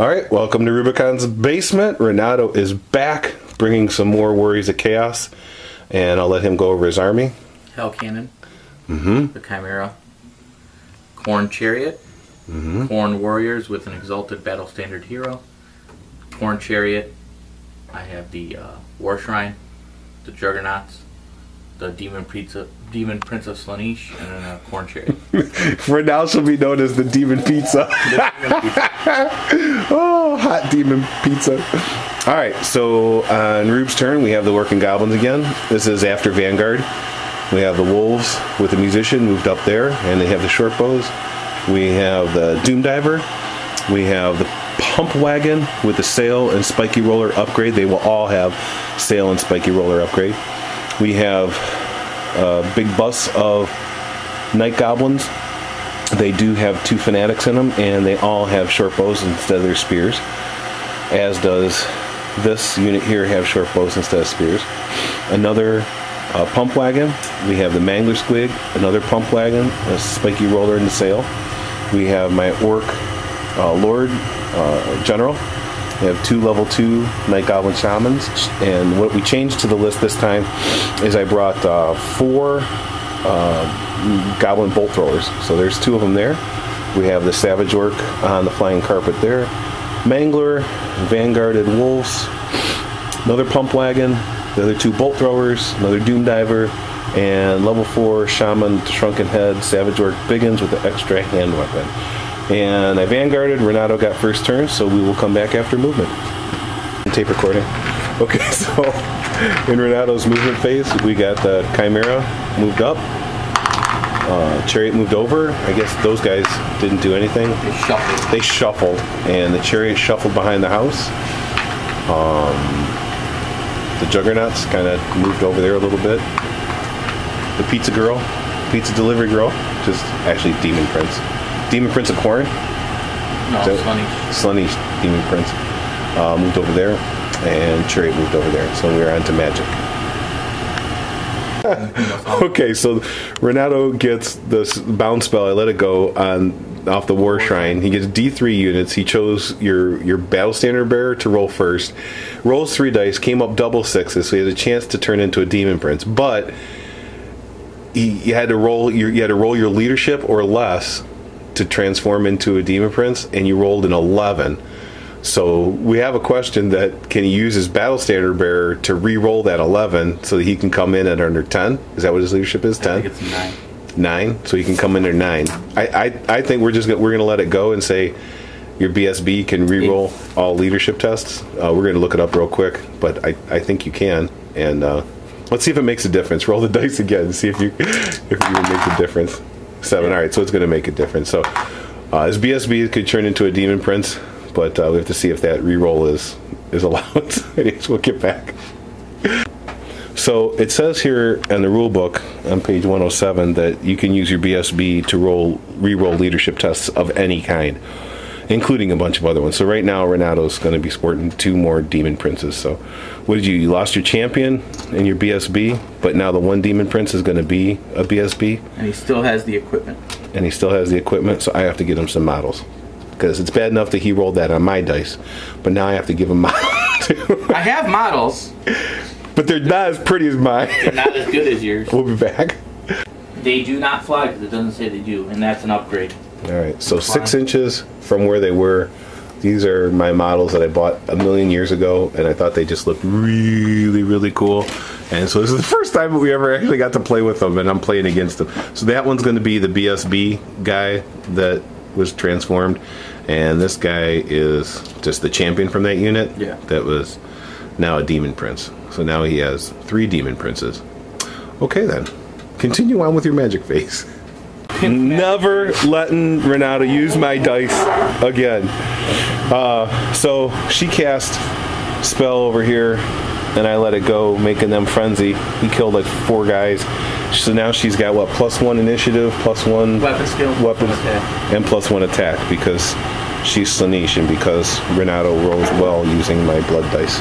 All right, welcome to Rubicon's Basement. Renato is back, bringing some more Warriors of Chaos, and I'll let him go over his army. Hell Cannon, the Chimera, Corn Chariot, Corn Warriors with an Exalted Battle Standard Hero, Corn Chariot, I have the War Shrine, the Juggernauts, the Demon Prince of Slaanesh, and then a Corn Chariot. For now, she'll be known as the Demon Pizza. Oh, hot Demon Pizza. All right, so on Rube's turn, we have the Working Goblins again. This is after Vanguard. We have the Wolves with the Musician moved up there, and they have the Short Bows. We have the Doom Diver. We have the Pump Wagon with the Sail and Spiky Roller upgrade. They will all have Sail and Spiky Roller upgrade. We have a big bus of Night Goblins. They do have 2 Fanatics in them, and they all have short bows instead of their spears. As does this unit here have short bows instead of spears. Another Pump Wagon. We have the Mangler Squig, another Pump Wagon, a Spiky Roller in the Sail. We have my Orc Lord General. We have 2 level 2 Night Goblin Shamans, and what we changed to the list this time is I brought 4 Goblin Bolt Throwers. So there's 2 of them there. We have the Savage Orc on the flying carpet there. Mangler, Vanguarded Wolves, another Pump Wagon, the other 2 Bolt Throwers, another Doom Diver, and level 4 Shaman Shrunken Head, Savage Orc Biggins with the extra hand weapon. And I Vanguarded, Renato got first turn, so we will come back after movement. Tape recording. Okay, so in Renato's movement phase, we got the Chimera moved up. Chariot moved over. I guess those guys didn't do anything. They shuffled, and the Chariot shuffled behind the house. The Juggernauts kind of moved over there a little bit. The Pizza Girl, Pizza Delivery Girl, just actually Demon Prince. Demon Prince of Corn? No, Slaanesh. Slaanesh, Demon Prince. Moved over there, and Chariot moved over there. So we're on to Magic. Okay, so Renato gets this bounce spell. I let it go off the War Shrine. He gets D3 units. He chose your Battle Standard Bearer to roll first. Rolls 3 dice, came up double 6s, so he had a chance to turn into a Demon Prince. But you had to roll your leadership or less to transform into a Demon Prince, and you rolled an 11. So we have a question that can he use his Battle Standard Bearer to re-roll that 11 so that he can come in at under 10? Is that what his leadership is? 10? I think it's 9. 9? So he can come in at 9. I think we're gonna let it go and say your BSB can re-roll all leadership tests. We're gonna look it up real quick, but I think you can. And let's see if it makes a difference. Roll the dice again and see if you make a difference. 7. All right, so it's going to make a difference. So his BSB could turn into a Demon Prince, but we have to see if that reroll is allowed. We'll get back. So it says here in the rule book on page 107 that you can use your BSB to re-roll leadership tests of any kind, including a bunch of other ones. So right now Renato's going to be sporting 2 more Demon Princes. So what did you lost your champion and your BSB, but now the 1 Demon Prince is going to be a BSB. And he still has the equipment. So I have to get him some models. Because it's bad enough that he rolled that on my dice, but now I have to give him models too. I have models. But they're not as pretty as mine. They're not as good as yours. We'll be back. They do not fly because it doesn't say they do, and that's an upgrade. Alright, so 6 inches from where they were. These are my models that I bought a million years ago, and I thought they just looked really, really cool. And so this is the first time that we ever actually got to play with them, and I'm playing against them. So that one's going to be the BSB guy that was transformed, and this guy is just the champion from that unit. Yeah. That was now a Demon Prince. So now he has 3 Demon Princes. Okay then, continue on with your magic phase. Never letting Renato use my dice again. So she cast spell over here, and I let it go, making them frenzy. He killed like 4 guys. So now she's got what, +1 initiative, +1 weapon skill, and +1 attack because she's Slaanesh and because Renato rolls well using my blood dice.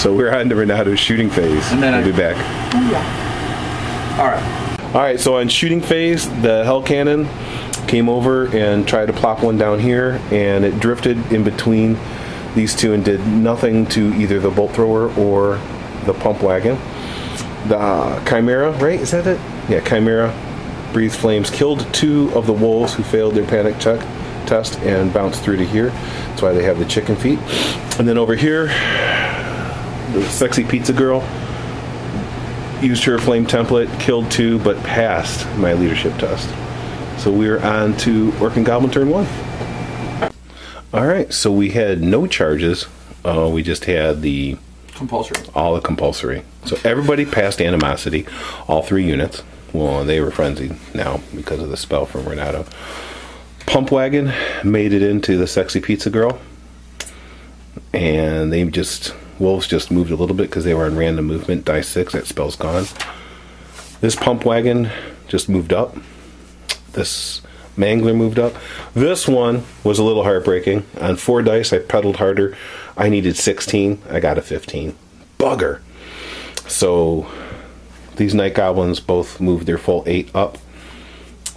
So we're on to Renato's shooting phase. And then we'll be back. Yeah. All right. All right. So on shooting phase, the Hell Cannon came over and tried to plop one down here, and it drifted in between these two and did nothing to either the bolt thrower or the pump wagon. The Chimera, right? Is that it? Yeah, Chimera breathed flames, killed 2 of the wolves who failed their panic check test and bounced through to here. That's why they have the chicken feet. And then over here, the sexy pizza girl used her flame template, killed 2, but passed my leadership test. So we're on to Orc and Goblin turn 1. Alright, so we had no charges. We just had the compulsory. All the compulsory. So everybody passed animosity, all 3 units. Well, they were frenzied now because of the spell from Renato. Pump wagon made it into the sexy pizza girl, and wolves just moved a little bit because they were on random movement. Die 6, that spell's gone. This pump wagon just moved up. This mangler moved up. This one was a little heartbreaking. On 4 dice, I pedaled harder. I needed 16. I got a 15. Bugger. So these night goblins both moved their full 8 up.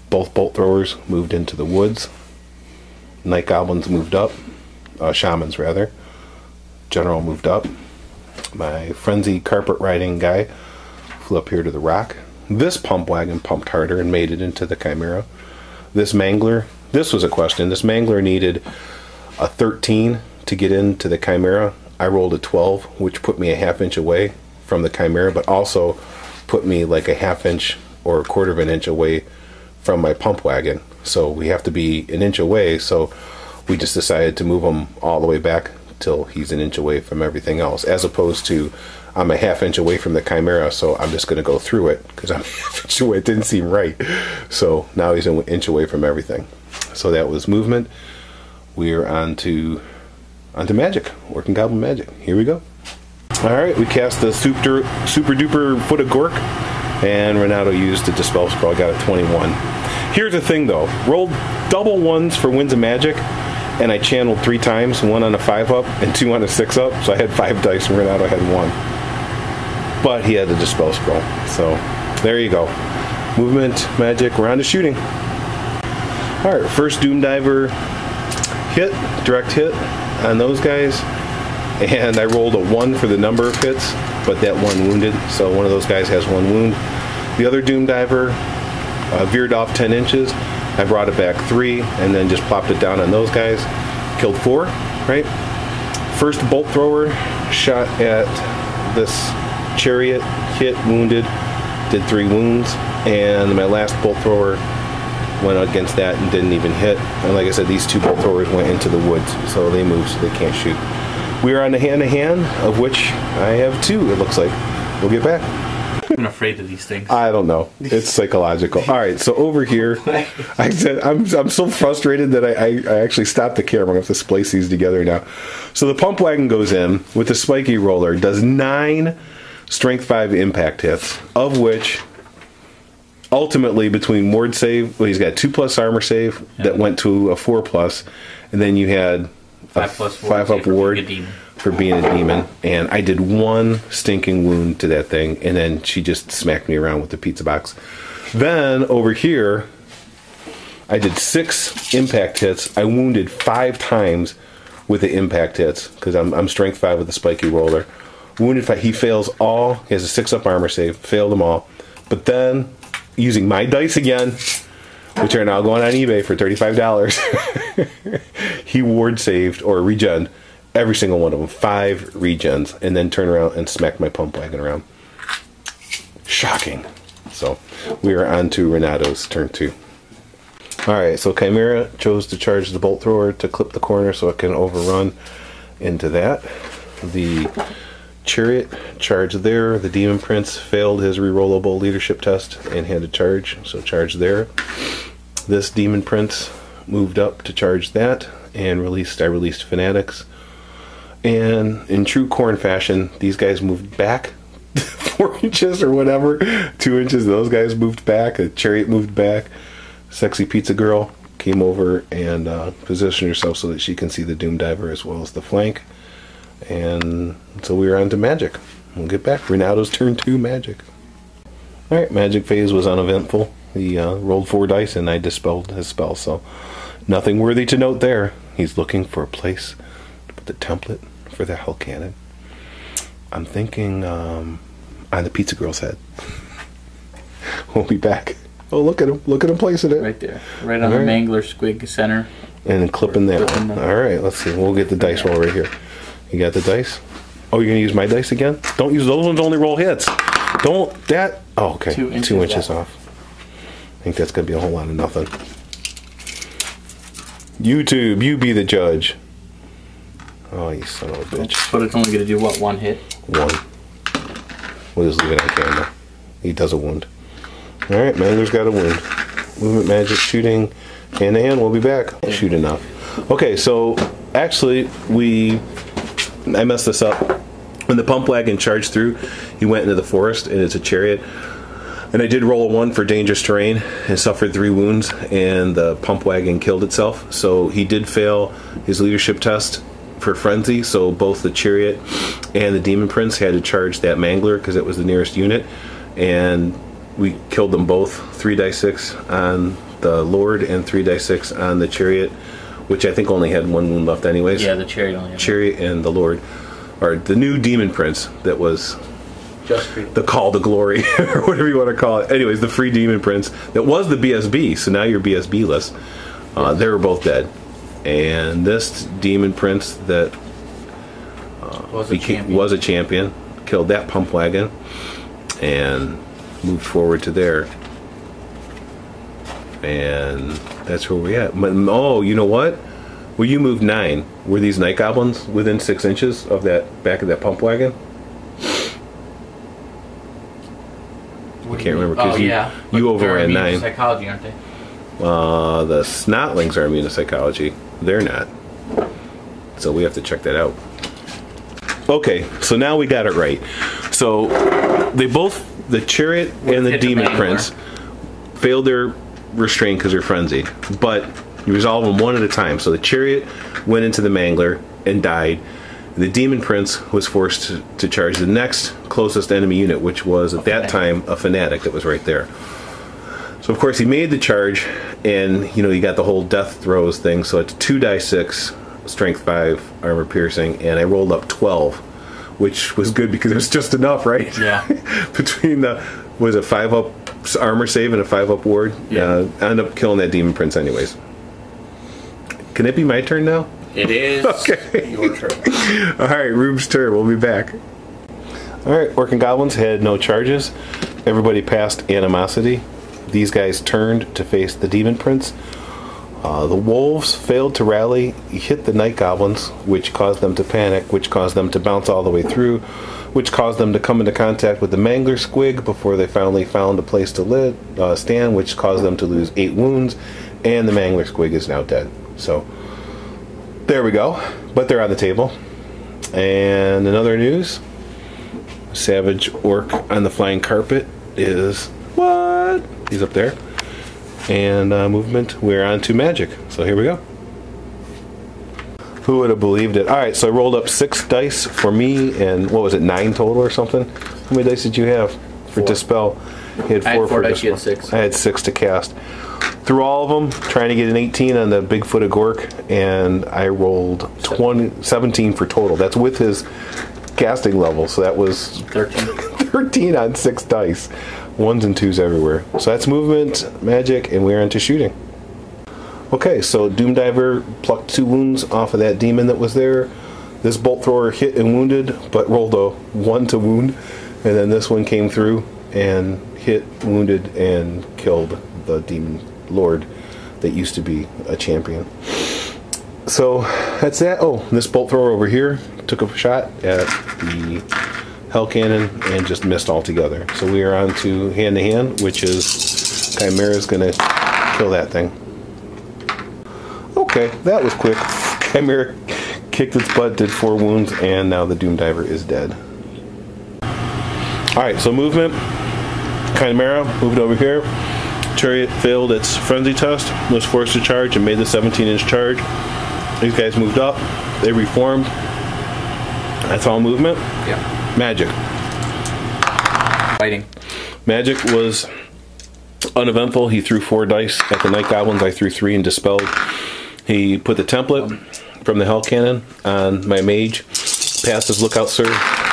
Both bolt throwers moved into the woods. Night goblins moved up. Shamans, rather. General moved up. My frenzy carpet riding guy flew up here to the rock. This pump wagon pumped harder and made it into the Chimera. This mangler, this was a question. This mangler needed a 13 to get into the Chimera. I rolled a 12, which put me a ½ inch away from the Chimera, but also put me like a ½ inch or a quarter of an inch away from my pump wagon. So we have to be an inch away, so we just decided to move him all the way back till he's an inch away from everything else, as opposed to I'm a ½ inch away from the Chimera, so I'm just going to go through it because I'm a ½ inch away. It didn't seem right. So now he's an inch away from everything. So that was movement. We're on to magic. Orc and Goblin magic. Here we go. Alright, we cast the super duper foot of Gork, and Renato used the Dispel Spell. Got a 21. Here's the thing though. Rolled double 1s for Winds of Magic, and I channeled 3 times, 1 on a 5 up and 2 on a 6 up, so I had 5 dice and Renato had 1. But he had the Dispel Scroll, so there you go. Movement, magic, we're on to shooting. Alright, first Doom Diver hit, direct hit on those guys, and I rolled a 1 for the number of hits, but that 1 wounded, so one of those guys has 1 wound. The other Doom Diver veered off 10 inches. I brought it back 3 and then just plopped it down on those guys. Killed 4, right? First bolt thrower shot at this chariot, hit, wounded, did 3 wounds, and my last bolt thrower went against that and didn't even hit. And like I said, these 2 bolt throwers went into the woods, so they moved, so they can't shoot. We are on the hand-to-hand, of which I have 2, it looks like. We'll get back. I'm afraid of these things. I don't know. It's psychological. All right, so over here, I said I'm so frustrated that I actually stopped the camera. I have to splice these together now. So the pump wagon goes in with the spiky roller, does 9 strength 5 impact hits, of which ultimately between ward save, well, he's got 2+ armor save that went to a 4+, and then you had 5 up ward for being a demon, and I did 1 stinking wound to that thing, and then she just smacked me around with the pizza box. Then over here, I did 6 impact hits. I wounded 5 times with the impact hits because I'm strength 5 with the spiky roller. Wounded 5. He fails all. He has a 6 up armor save. Failed them all. But then using my dice again, which are now going on eBay for $35, he ward saved or regened every single one of them, 5 regens, and then turn around and smack my pump wagon around. Shocking. So we are on to Renato's turn 2. Alright, so Chimera chose to charge the bolt thrower to clip the corner so it can overrun into that. The chariot charged there. The demon prince failed his rerollable leadership test and had to charge, so charged there. This demon prince moved up to charge that, and I released fanatics. And in true corn fashion, these guys moved back 4 inches or whatever, 2 inches. Those guys moved back. A chariot moved back. Sexy pizza girl came over and positioned herself so that she can see the Doom Diver as well as the flank. And so we were on to magic. We'll get back. Renato's turn 2 magic. Alright, magic phase was uneventful. He rolled 4 dice, and I dispelled his spell. So nothing worthy to note there. He's looking for a place to put the template for the hell cannon. I'm thinking on the pizza girl's head. We'll be back. Oh, look at him! Look at him placing it right there, right on the mangler squig center, and then clipping that one. All right, let's see. We'll get the dice roll right here. You got the dice? Oh, you're gonna use my dice again? Don't use those ones. Only roll hits. Don't that. Oh, okay. 2 inches off. I think that's gonna be a whole lot of nothing. YouTube, you be the judge. Oh, you son of a bitch. But it's only gonna do what? 1 hit. 1. We'll just leave it on camera. He does a wound. All right, Mangler's got a wound. Movement, magic, shooting, hand to hand. We'll be back. Shoot enough. Okay, so actually, I messed this up. When the pump wagon charged through, he went into the forest, and it's a chariot. And I did roll a 1 for dangerous terrain and suffered 3 wounds, and the pump wagon killed itself. So he did fail his leadership test for frenzy. So both the chariot and the demon prince had to charge that mangler because it was the nearest unit, and we killed them both. 3 dice 6 on the lord and 3 dice 6 on the chariot, which I think only had 1 wound left anyways. Yeah, the chariot only had chariot and the lord, or the new demon prince that was just the call to glory, or whatever you want to call it. Anyways, the free demon prince that was the BSB, so now you're BSB-less. They were both dead. And this demon prince that was a champion killed that pump wagon and moved forward to there, and that's where we're at. But oh, you know what? Well, you moved 9. Were these night goblins within 6 inches of that back of that pump wagon? I can't remember because you overran 9. Psychology, aren't they? The snotlings are immune to psychology. They're not. So we have to check that out. Okay, so now we got it right. So they both, the chariot and the demon prince, failed their restraint because they're frenzied. But you resolve them one at a time. So the chariot went into the mangler and died. The demon prince was forced to charge the next closest enemy unit, which was at that time a fanatic that was right there. So of course he made the charge, and you got the whole death throws thing. So it's 2 dice 6, strength 5, armor piercing, and I rolled up 12, which was good because it was just enough, right? Yeah. Between the 5-up armor save and a 5-up ward, I ended up killing that demon prince anyways. Can it be my turn now? It is. Okay. Your turn. All right, Rube's turn. We'll be back. All right, working goblins had no charges. Everybody passed animosity. These guys turned to face the demon prince. The wolves failed to rally, hit the night goblins, which caused them to panic, which caused them to bounce all the way through, which caused them to come into contact with the mangler squig before they finally found a place to stand, which caused them to lose 8 wounds, and the mangler squig is now dead. So there we go. But they're on the table. And in other news, Savage Orc on the flying carpet is what? He's up there. And movement, we're on to magic. So here we go. Who would have believed it? All right, so I rolled up 6 dice for me, and what was it, 9 total or something? How many dice did you have for 4. Dispel? You had 4 I had 4 for dice, dispel. you had 6. I had 6 to cast. Through all of them, trying to get an 18 on the Bigfoot of Gork, and I rolled 17 for total. That's with his casting level, so that was 13 on 6 dice. 1s and 2s everywhere. So that's movement, magic, and we're into shooting. Okay, so Doom Diver plucked 2 wounds off of that demon that was there. This bolt thrower hit and wounded, but rolled a 1 to wound. And then this one came through and hit, wounded, and killed the demon lord that used to be a champion. So that's that. Oh, this bolt thrower over here took a shot at the hell cannon and just missed altogether. So we are on to hand, which is Chimera's gonna kill that thing. Okay, that was quick. Chimera kicked its butt, did 4 wounds, and now the Doom Diver is dead. Alright, so movement. Chimera moved over here. Chariot failed its frenzy test, was forced to charge, and made the 17-inch charge. These guys moved up. They reformed. That's all movement. Yeah. Magic. Fighting. Magic was uneventful. He threw 4 dice at the Night Goblins. I threw 3 and dispelled. He put the template from the Hell Cannon on my mage. Passed his Lookout Sir.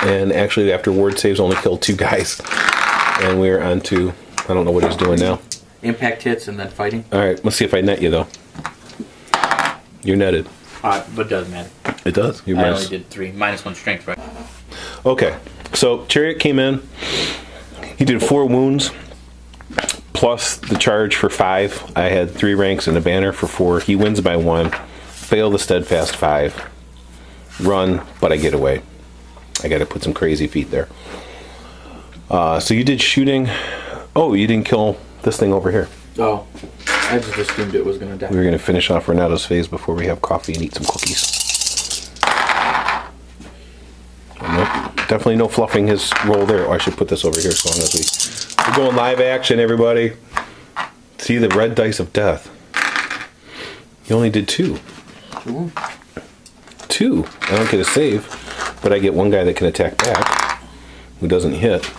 And actually, after ward saves, only killed 2 guys. And we're on to, I don't know what he's doing now. Impact hits and then fighting. All right, let's see if I net you, though. You're netted. But it doesn't matter. It does? I only did 3. -1 strength, right? Okay, so Chariot came in. He did 4 wounds, plus the charge for 5. I had 3 ranks and a banner for 4. He wins by 1. Fail the steadfast 5. Run, but I get away. I got to put some crazy feet there. So you did shooting. Oh, you didn't kill this thing over here. Oh, I just assumed it was going to die. We were going to finish off Renato's phase before we have coffee and eat some cookies. Nope, definitely no fluffing his roll there. Oh, I should put this over here as long as we're going live action, everybody. See the red dice of death. You only did 2. 2. I don't get a save, but I get 1 guy that can attack back, who doesn't hit.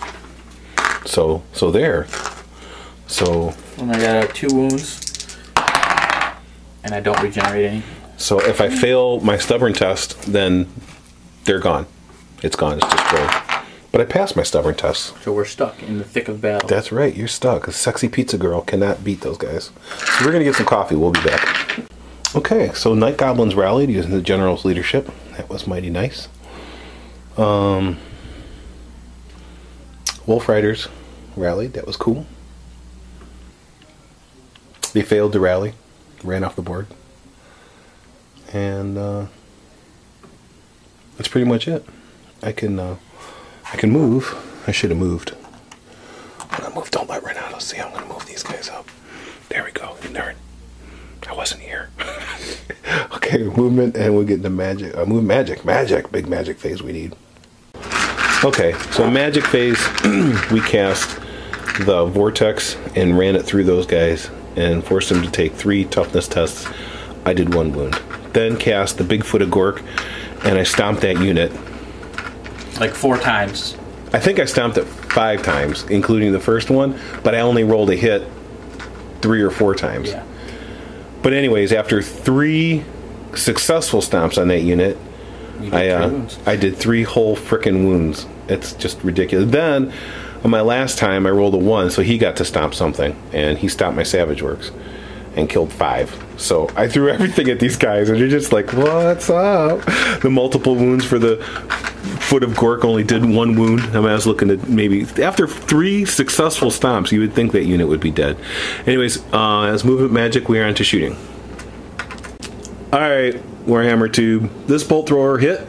So there. So. And I got 2 wounds, and I don't regenerate any. So if I fail my stubborn test, then they're gone. It's gone. It's destroyed. But I passed my stubborn test. So we're stuck in the thick of battle. That's right. You're stuck. A sexy pizza girl cannot beat those guys. So we're going to get some coffee. We'll be back. Okay, so Night Goblins rallied using the General's leadership. That was mighty nice. Wolf Riders rallied. That was cool. They failed to rally. Ran off the board. And that's pretty much it. I can move. I should have moved. I'm going to move. Don't let Renato see. I'm going to move these guys up. There we go. You nerd. I wasn't here. Okay, movement, and we'll get into magic. Move magic. Magic. Big magic phase we need. Okay, so magic phase, we cast the Vortex and ran it through those guys and forced them to take 3 toughness tests. I did 1 wound. Then cast the Bigfoot Gork, and I stomped that unit. Like 4 times. I think I stomped it 5 times, including the first one, but I only rolled a hit 3 or 4 times. Yeah. But anyways, after 3 successful stomps on that unit, I did 3 whole frickin' wounds. It's just ridiculous. Then, on my last time, I rolled a 1, so he got to stomp something, and he stopped my Savage Works and killed 5. So I threw everything at these guys, and they're just like, what's up? The multiple wounds for the Foot of Gork only did 1 wound. I mean, I was looking at maybe after 3 successful stomps, you would think that unit would be dead. Anyways, as movement magic, we are on to shooting. Alright, Warhammer Tube. This bolt thrower hit,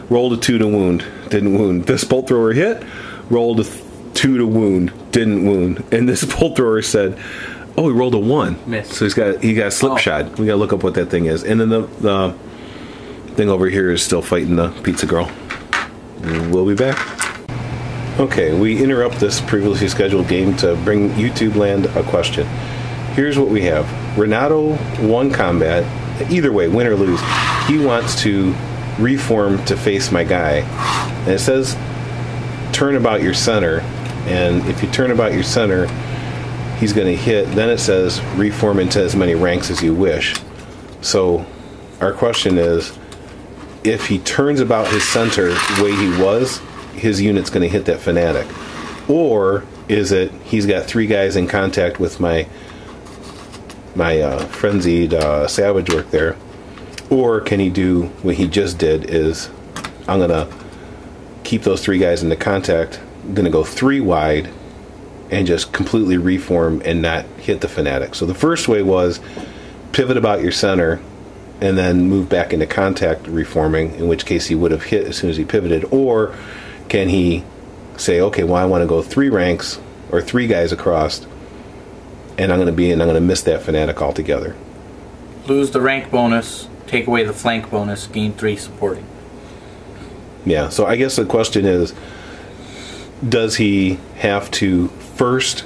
rolled a 2 to wound, didn't wound. This bolt thrower hit, rolled a 2 to wound, didn't wound. And this bolt thrower said, oh, he rolled a 1. Missed. So he got slipshod. We gotta look up what that thing is. And then the thing over here is still fighting the pizza girl. We'll be back. Okay, we interrupt this previously scheduled game to bring YouTube land a question. Here's what we have. Renato won combat. Either way, win or lose, he wants to reform to face my guy. And it says turn about your center. And if you turn about your center, he's going to hit. Then it says reform into as many ranks as you wish. So our question is, if he turns about his center the way he was, his unit's going to hit that fanatic. Or is it he's got 3 guys in contact with my frenzied Savage Work there? Or can he do what he just did, is I'm going to keep those 3 guys into contact, I'm going to go 3 wide and just completely reform and not hit the fanatic. So the first way was pivot about your center and then move back into contact reforming, in which case he would have hit as soon as he pivoted. Or can he say, okay, well, I want to go 3 ranks or 3 guys across, and I'm going to miss that fanatic altogether. Lose the rank bonus, take away the flank bonus, gain 3 supporting. Yeah, so I guess the question is, does he have to first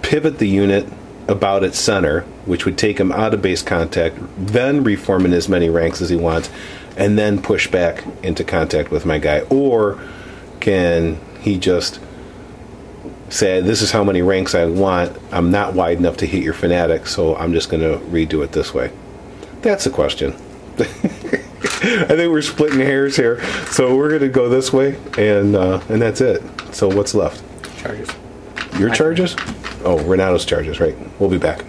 pivot the unit about its center, which would take him out of base contact, then reform in as many ranks as he wants, and then push back into contact with my guy? Or can he just say, this is how many ranks I want. I'm not wide enough to hit your fanatic, so I'm just going to redo it this way. That's the question. I think we're splitting hairs here. So we're going to go this way, and that's it. So what's left? Charges. Your charges? Oh, Renato's charges, right. We'll be back.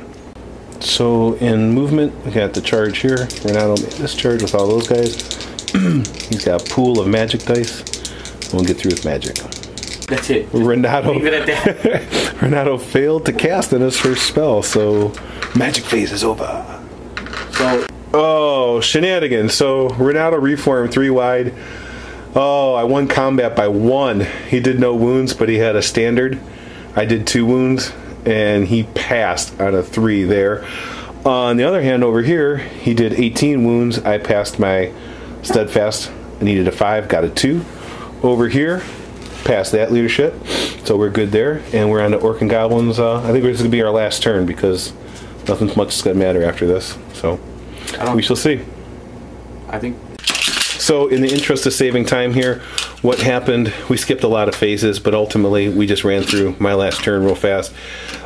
So in movement, we got the charge here. Renato made this charge with all those guys. He's got a pool of magic dice. We'll get through with magic. That's it. Renato, leave it at that. Renato failed to cast in his first spell, so magic phase is over. So, oh, shenanigans. So Renato reformed 3 wide. Oh, I won combat by 1. He did no wounds, but he had a standard. I did 2 wounds, and he passed on a 3 there. On the other hand, over here, he did 18 wounds. I passed my steadfast. I needed a 5, got a 2. Over here, passed that leadership, so we're good there. And we're on to Orc and Goblins. I think this is going to be our last turn because nothing much is going to matter after this. So we shall see. I think. So in the interest of saving time here, what happened, we skipped a lot of phases, but ultimately we just ran through my last turn real fast.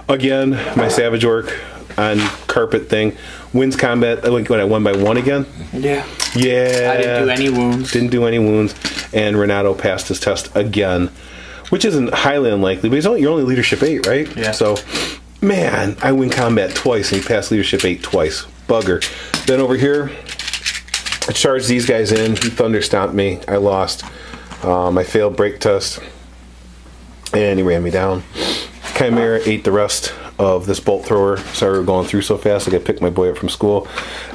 Again, my Savage Orc on carpet thing wins combat. I think when I won by 1 again. Yeah. Yeah. I didn't do any wounds. Didn't do any wounds. And Renato passed his test again, which isn't highly unlikely, but you're only leadership 8, right? Yeah. So, man, I win combat twice, and he passed leadership 8 twice. Bugger. Then over here, I charged these guys in. He thunder stomped me. I lost. I failed break test, and he ran me down. Chimera ate the rest of this bolt thrower. Sorry we were going through so fast. I got to pick my boy up from school.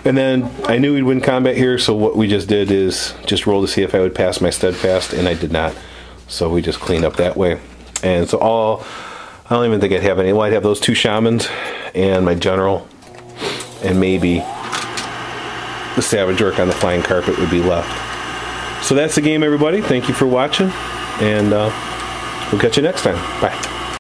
And then I knew we'd win combat here, so what we just did is just roll to see if I would pass my steadfast, and I did not. So we just cleaned up that way. And so I don't even think I'd have any. Well, I'd have those 2 shamans and my general, and maybe the Savage Orc on the flying carpet would be left. So that's the game, everybody. Thank you for watching, and we'll catch you next time. Bye.